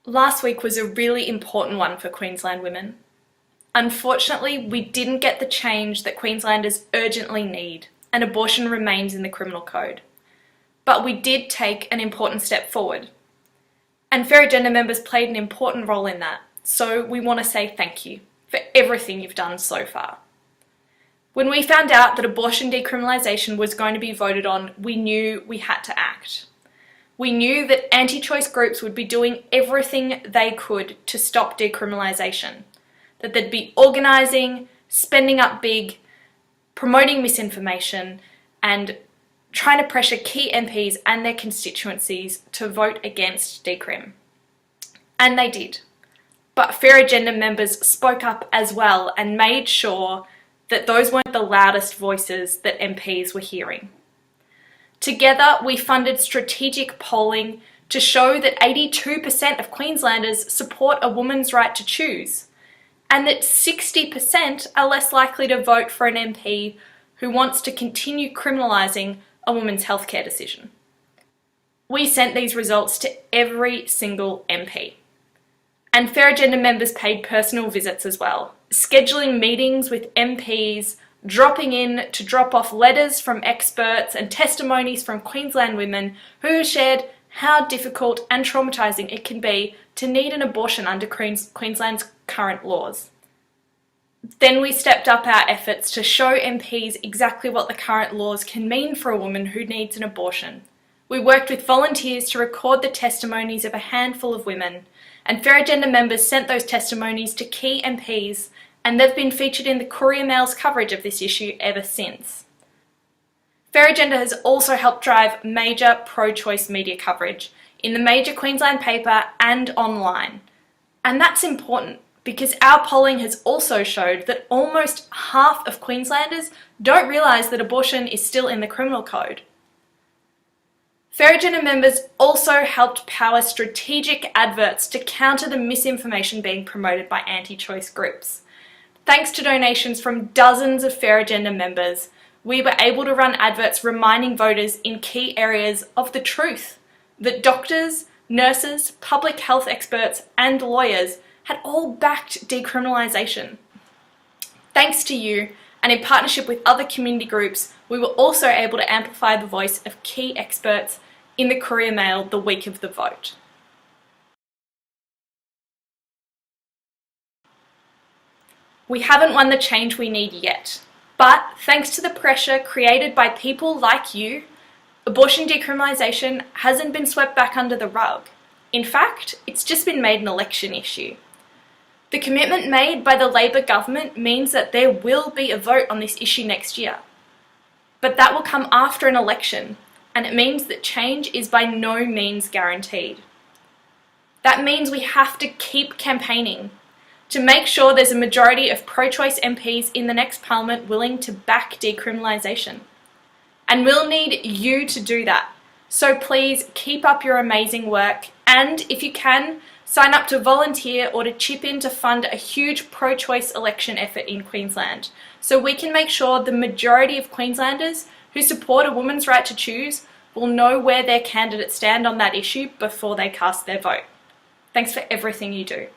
Last week was a really important one for Queensland women. Unfortunately, we didn't get the change that Queenslanders urgently need, and abortion remains in the criminal code. But we did take an important step forward. And Fair Agenda members played an important role in that, so we want to say thank you for everything you've done so far. When we found out that abortion decriminalisation was going to be voted on, we knew we had to act. We knew that anti-choice groups would be doing everything they could to stop decriminalisation, that they'd be organising, spending up big, promoting misinformation, and trying to pressure key MPs and their constituencies to vote against decrim. And they did. But Fair Agenda members spoke up as well and made sure that those weren't the loudest voices that MPs were hearing. Together, we funded strategic polling to show that 82% of Queenslanders support a woman's right to choose, and that 60% are less likely to vote for an MP who wants to continue criminalising a woman's healthcare decision. We sent these results to every single MP. And Fair Agenda members paid personal visits as well, scheduling meetings with MPs, dropping in to drop off letters from experts and testimonies from Queensland women who shared how difficult and traumatising it can be to need an abortion under Queensland's current laws. Then we stepped up our efforts to show MPs exactly what the current laws can mean for a woman who needs an abortion. We worked with volunteers to record the testimonies of a handful of women, and Fair Agenda members sent those testimonies to key MPs, and they've been featured in the Courier Mail's coverage of this issue ever since. Fair Agenda has also helped drive major pro-choice media coverage in the major Queensland paper and online. And that's important because our polling has also showed that almost half of Queenslanders don't realise that abortion is still in the criminal code. Fair Agenda members also helped power strategic adverts to counter the misinformation being promoted by anti-choice groups. Thanks to donations from dozens of Fair Agenda members, we were able to run adverts reminding voters in key areas of the truth, that doctors, nurses, public health experts and lawyers had all backed decriminalisation. Thanks to you, and in partnership with other community groups, we were also able to amplify the voice of key experts in the Courier Mail the week of the vote. We haven't won the change we need yet, but thanks to the pressure created by people like you, abortion decriminalisation hasn't been swept back under the rug. In fact, it's just been made an election issue. The commitment made by the Labor government means that there will be a vote on this issue next year. But that will come after an election, and it means that change is by no means guaranteed. That means we have to keep campaigning to make sure there's a majority of pro-choice MPs in the next Parliament willing to back decriminalisation. And we'll need you to do that. So please keep up your amazing work, and if you can, sign up to volunteer or to chip in to fund a huge pro-choice election effort in Queensland, so we can make sure the majority of Queenslanders who support a woman's right to choose will know where their candidates stand on that issue before they cast their vote. Thanks for everything you do.